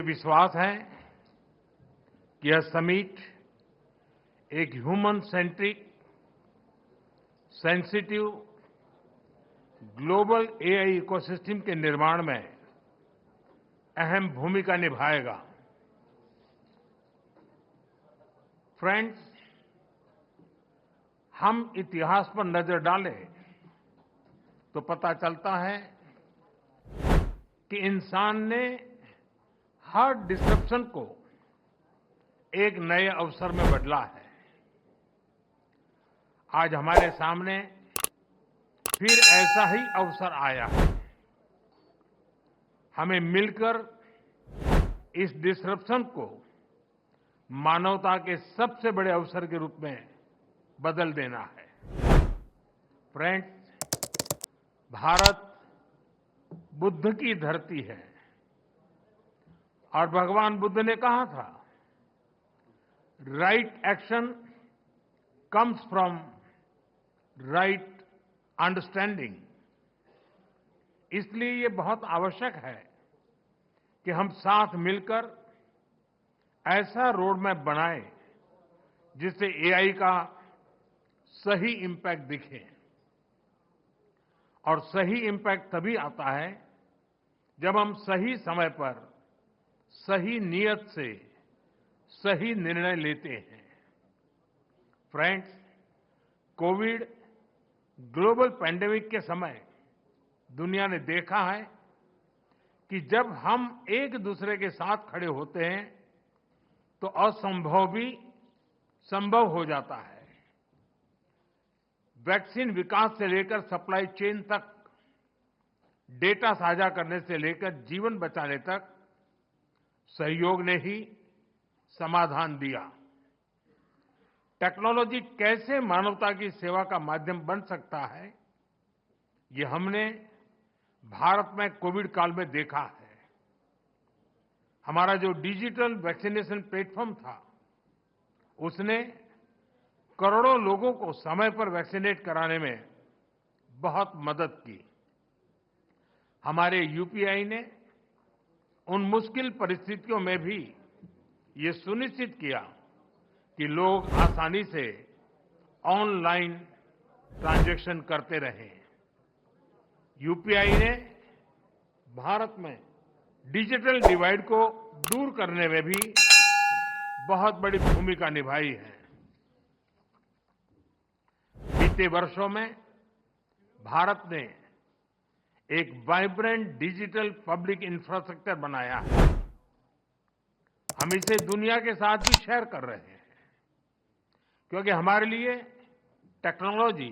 विश्वास है कि यह समिट एक human centric, sensitive, global AI ecosystem के निर्माण में अहम भूमिका निभाएगा। फ्रेंड्स, हम इतिहास पर नजर डालें तो पता चलता है कि इंसान ने हर डिसरप्शन को एक नए अवसर में बदला है। आज हमारे सामने फिर ऐसा ही अवसर आया है। हमें मिलकर इस डिसरप्शन को मानवता के सबसे बड़े अवसर के रूप में बदल देना है। फ्रेंड्स, भारत बुद्ध की धरती है और भगवान बुद्ध ने कहा था, right action comes from right understanding. इसलिए ये बहुत आवश्यक है कि हम साथ मिलकर ऐसा रोड मैप बनाएं जिससे एआई का सही इम्पैक्ट दिखे। और सही इम्पैक्ट तभी आता है जब हम सही समय पर सही नियत से सही निर्णय लेते हैं। फ्रेंड्स, कोविड ग्लोबल पैंडेमिक के समय दुनिया ने देखा है कि जब हम एक दूसरे के साथ खड़े होते हैं तो असंभव भी संभव हो जाता है। वैक्सीन विकास से लेकर सप्लाई चेन तक, डेटा साझा करने से लेकर जीवन बचाने तक सहयोग ने ही समाधान दिया। टेक्नोलॉजी कैसे मानवता की सेवा का माध्यम बन सकता है, ये हमने भारत में कोविड काल में देखा है। हमारा जो डिजिटल वैक्सीनेशन प्लेटफॉर्म था, उसने करोड़ों लोगों को समय पर वैक्सीनेट कराने में बहुत मदद की। हमारे यूपीआई ने उन मुश्किल परिस्थितियों में भी ये सुनिश्चित किया कि लोग आसानी से ऑनलाइन ट्रांजैक्शन करते रहे। यूपीआई ने भारत में डिजिटल डिवाइड को दूर करने में भी बहुत बड़ी भूमिका निभाई है। बीते वर्षों में भारत ने एक वाइब्रेंट डिजिटल पब्लिक इंफ्रास्ट्रक्चर बनाया है। हम इसे दुनिया के साथ भी शेयर कर रहे हैं, क्योंकि हमारे लिए टेक्नोलॉजी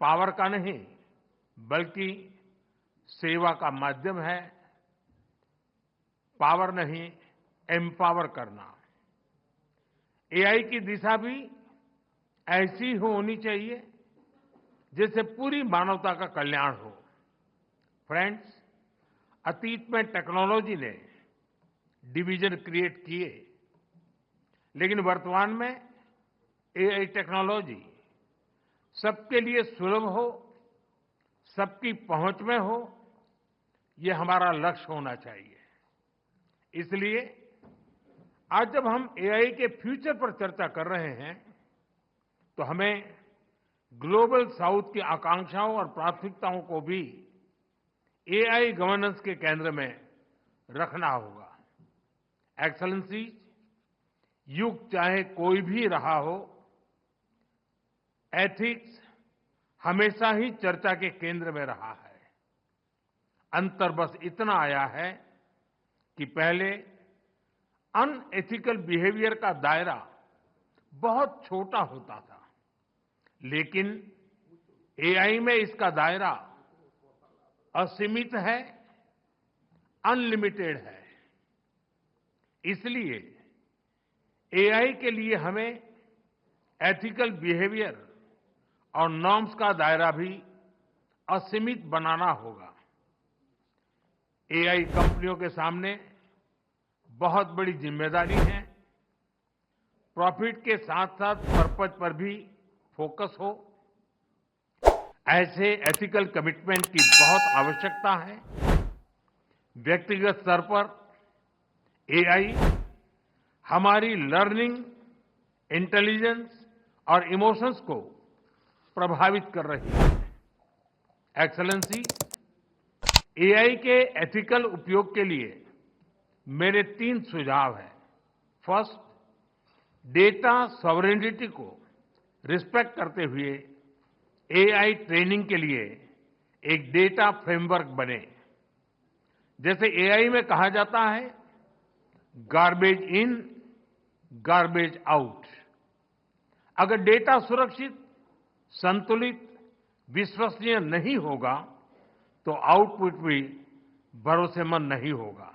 पावर का नहीं बल्कि सेवा का माध्यम है। पावर नहीं, एम्पावर करना। एआई की दिशा भी ऐसी होनी चाहिए जिससे पूरी मानवता का कल्याण हो। फ्रेंड्स, अतीत में टेक्नोलॉजी ने डिवीजन क्रिएट किए, लेकिन वर्तमान में एआई टेक्नोलॉजी सबके लिए सुलभ हो, सबकी पहुंच में हो, ये हमारा लक्ष्य होना चाहिए। इसलिए आज जब हम एआई के फ्यूचर पर चर्चा कर रहे हैं तो हमें ग्लोबल साउथ की आकांक्षाओं और प्राथमिकताओं को भी एआई गवर्नेंस के केंद्र में रखना होगा। एक्सेलेंसी, युग चाहे कोई भी रहा हो, एथिक्स हमेशा ही चर्चा के केंद्र में रहा है। अंतर बस इतना आया है कि पहले अनएथिकल बिहेवियर का दायरा बहुत छोटा होता था, लेकिन एआई में इसका दायरा असीमित है, अनलिमिटेड है। इसलिए एआई के लिए हमें एथिकल बिहेवियर और नॉर्म्स का दायरा भी असीमित बनाना होगा। एआई कंपनियों के सामने बहुत बड़ी जिम्मेदारी है। प्रॉफिट के साथ साथ पर्पज पर भी फोकस हो, ऐसे एथिकल कमिटमेंट की बहुत आवश्यकता है। व्यक्तिगत स्तर पर एआई हमारी लर्निंग, इंटेलिजेंस और इमोशंस को प्रभावित कर रही है। एक्सेलेंसी, एआई के एथिकल उपयोग के लिए मेरे 3 सुझाव हैं। फर्स्ट, डेटा सॉवरेनिटी को रिस्पेक्ट करते हुए एआई ट्रेनिंग के लिए एक डेटा फ्रेमवर्क बने। जैसे एआई में कहा जाता है, गार्बेज इन, गार्बेज आउट। अगर डेटा सुरक्षित, संतुलित, विश्वसनीय नहीं होगा तो आउटपुट भी भरोसेमंद नहीं होगा।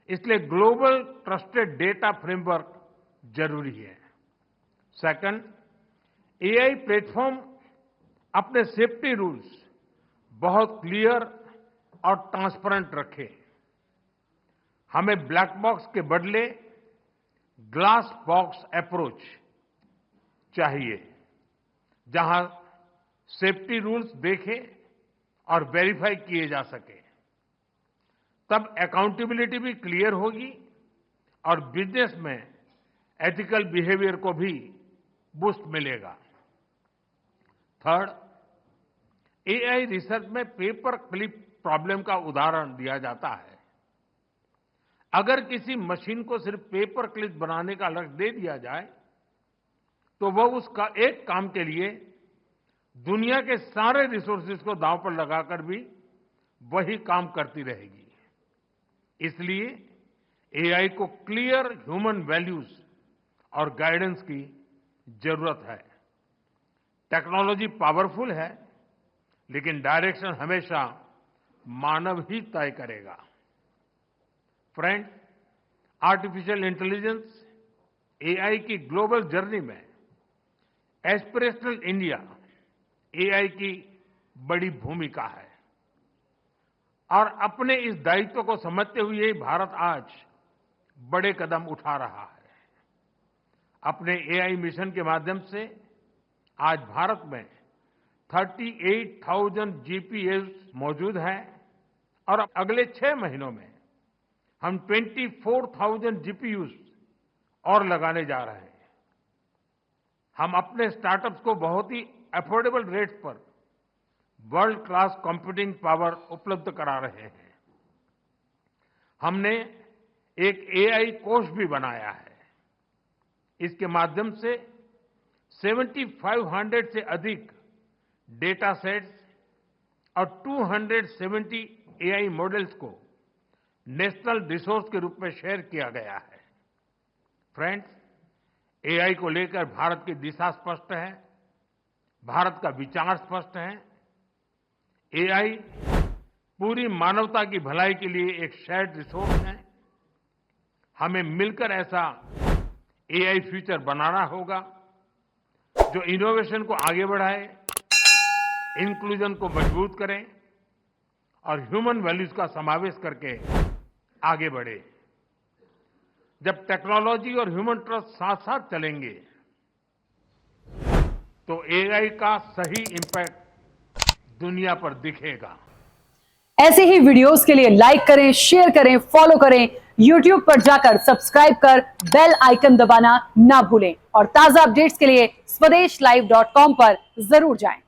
इसलिए ग्लोबल ट्रस्टेड डेटा फ्रेमवर्क जरूरी है। सेकंड, एआई प्लेटफॉर्म अपने सेफ्टी रूल्स बहुत क्लियर और ट्रांसपेरेंट रखे। हमें ब्लैक बॉक्स के बदले ग्लास बॉक्स अप्रोच चाहिए, जहां सेफ्टी रूल्स देखे और वेरीफाई किए जा सके। तब अकाउंटेबिलिटी भी क्लियर होगी और बिजनेस में एथिकल बिहेवियर को भी बूस्ट मिलेगा। थर्ड, एआई रिसर्च में पेपर क्लिप प्रॉब्लम का उदाहरण दिया जाता है। अगर किसी मशीन को सिर्फ पेपर क्लिप बनाने का लक्ष्य दे दिया जाए तो वह उसका एक काम के लिए दुनिया के सारे रिसोर्सेज को दांव पर लगाकर भी वही काम करती रहेगी। इसलिए एआई को क्लियर ह्यूमन वैल्यूज और गाइडेंस की जरूरत है। टेक्नोलॉजी पावरफुल है, लेकिन डायरेक्शन हमेशा मानव ही तय करेगा। फ्रेंड, आर्टिफिशियल इंटेलिजेंस, एआई की ग्लोबल जर्नी में एस्पिरेशनल इंडिया एआई की बड़ी भूमिका है और अपने इस दायित्व को समझते हुए भारत आज बड़े कदम उठा रहा है। अपने एआई मिशन के माध्यम से आज भारत में 38,000 जीपीएस मौजूद हैं और अगले 6 महीनों में हम 24,000 जीपीयूज और लगाने जा रहे हैं। हम अपने स्टार्टअप्स को बहुत ही अफोर्डेबल रेट्स पर वर्ल्ड क्लास कंप्यूटिंग पावर उपलब्ध करा रहे हैं। हमने एक एआई कोष भी बनाया है। इसके माध्यम से 7,500 से अधिक डेटा सेट्स और 270 एआई मॉडल्स को नेशनल रिसोर्स के रूप में शेयर किया गया है। फ्रेंड्स, एआई को लेकर भारत की दिशा स्पष्ट है, भारत का विचार स्पष्ट है। एआई पूरी मानवता की भलाई के लिए एक शेयर्ड रिसोर्स है। हमें मिलकर ऐसा एआई फ्यूचर बनाना होगा जो इनोवेशन को आगे बढ़ाए, इंक्लूजन को मजबूत करे और ह्यूमन वैल्यूज का समावेश करके आगे बढ़े। जब टेक्नोलॉजी और ह्यूमन ट्रस्ट साथ साथ चलेंगे तो एआई का सही इंपैक्ट दुनिया पर दिखेगा। ऐसे ही वीडियोस के लिए लाइक करें, शेयर करें, फॉलो करें। YouTube पर जाकर सब्सक्राइब कर बेल आइकन दबाना ना भूलें और ताजा अपडेट्स के लिए swedeshlive.com पर जरूर जाएं।